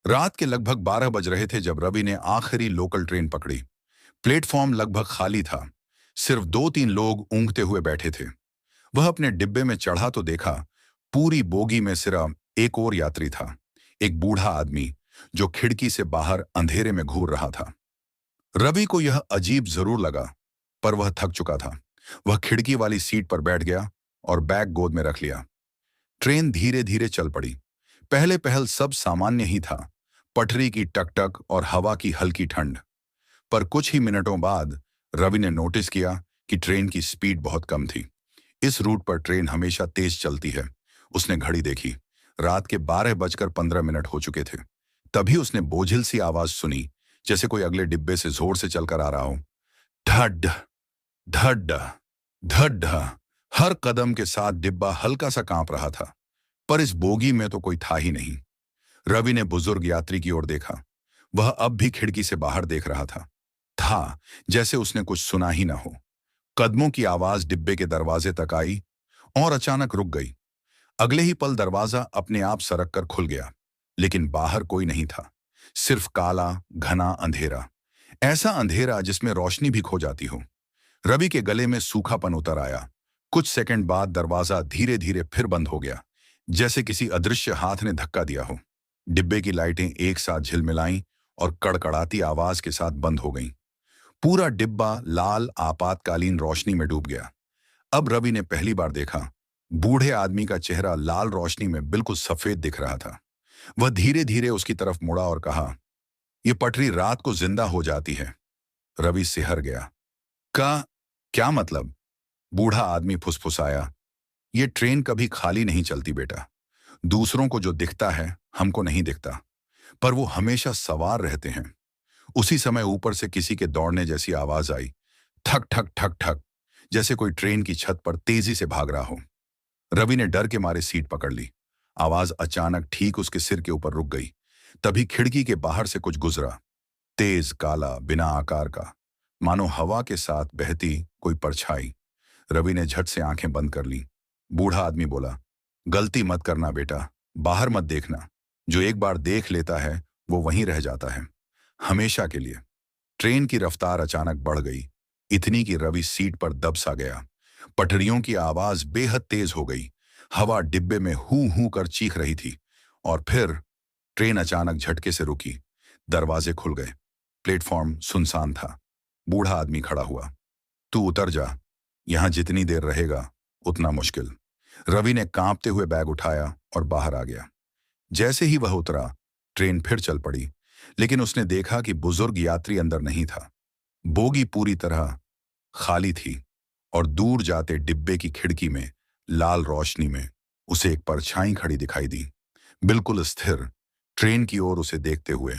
रात के लगभग 12 बज रहे थे जब रवि ने आखिरी लोकल ट्रेन पकड़ी। प्लेटफॉर्म लगभग खाली था। सिर्फ 2-3 लोग ऊँघते हुए बैठे थे। वह अपने डिब्बे में चढ़ा तो देखा, पूरी बोगी में सिर्फ एक और यात्री था। एक बूढ़ा आदमी जो खिड़की से बाहर अंधेरे में घूर रहा था। रवि को यह अजीब जरूर लगा, पर वह थक चुका था। वह खिड़की वाली सीट पर बैठ गया और बैग गोद में रख लिया। ट्रेन धीरे धीरे चल पड़ी। पहले पहल सब सामान्य ही था, पटरी की टकटक और हवा की हल्की ठंड। पर कुछ ही मिनटों बाद रवि ने नोटिस किया कि ट्रेन की स्पीड बहुत कम थी। इस रूट पर ट्रेन हमेशा तेज चलती है। उसने घड़ी देखी। रात के 12 बजकर 15 मिनट हो चुके थे। तभी उसने बोझिल सी आवाज सुनी, जैसे कोई अगले डिब्बे से जोर से चलकर आ रहा हो। धड धड धड। हर कदम के साथ डिब्बा हल्का सा कांप रहा था, पर इस बोगी में तो कोई था ही नहीं। रवि ने बुजुर्ग यात्री की ओर देखा। वह अब भी खिड़की से बाहर देख रहा था जैसे उसने कुछ सुना ही ना हो। कदमों की आवाज डिब्बे के दरवाजे तक आई और अचानक रुक गई। अगले ही पल दरवाजा अपने आप सरक कर खुल गया, लेकिन बाहर कोई नहीं था। सिर्फ काला घना अंधेरा, ऐसा अंधेरा जिसमें रोशनी भी खो जाती हो। रवि के गले में सूखापन उतर आया। कुछ सेकंड बाद दरवाजा धीरे धीरे फिर बंद हो गया, जैसे किसी अदृश्य हाथ ने धक्का दिया हो। डिब्बे की लाइटें एक साथ झिलमिलाईं और कड़कड़ाती आवाज के साथ बंद हो गईं। पूरा डिब्बा लाल आपातकालीन रोशनी में डूब गया। अब रवि ने पहली बार देखा, बूढ़े आदमी का चेहरा लाल रोशनी में बिल्कुल सफेद दिख रहा था। वह धीरे धीरे उसकी तरफ मुड़ा और कहा, यह पटरी रात को जिंदा हो जाती है। रवि सिहर गया। का क्या मतलब? बूढ़ा आदमी फुसफुसाया, ये ट्रेन कभी खाली नहीं चलती बेटा। दूसरों को जो दिखता है हमको नहीं दिखता, पर वो हमेशा सवार रहते हैं। उसी समय ऊपर से किसी के दौड़ने जैसी आवाज आई, ठक ठक ठक ठक, जैसे कोई ट्रेन की छत पर तेजी से भाग रहा हो। रवि ने डर के मारे सीट पकड़ ली। आवाज अचानक ठीक उसके सिर के ऊपर रुक गई। तभी खिड़की के बाहर से कुछ गुजरा, तेज काला बिना आकार का, मानो हवा के साथ बहती कोई परछाई। रवि ने झट से आंखें बंद कर ली। बूढ़ा आदमी बोला, गलती मत करना बेटा, बाहर मत देखना। जो एक बार देख लेता है वो वहीं रह जाता है, हमेशा के लिए। ट्रेन की रफ्तार अचानक बढ़ गई, इतनी कि रवि सीट पर दब सा गया। पटरियों की आवाज बेहद तेज हो गई। हवा डिब्बे में हू हू कर चीख रही थी। और फिर ट्रेन अचानक झटके से रुकी। दरवाजे खुल गए। प्लेटफॉर्म सुनसान था। बूढ़ा आदमी खड़ा हुआ। तू उतर जा, यहां जितनी देर रहेगा उतना मुश्किल। रवि ने कांपते हुए बैग उठाया और बाहर आ गया। जैसे ही वह उतरा, ट्रेन फिर चल पड़ी, लेकिन उसने देखा कि बुजुर्ग यात्री अंदर नहीं था। बोगी पूरी तरह खाली थी और दूर जाते डिब्बे की खिड़की में लाल रोशनी में उसे एक परछाई खड़ी दिखाई दी, बिल्कुल स्थिर, ट्रेन की ओर उसे देखते हुए।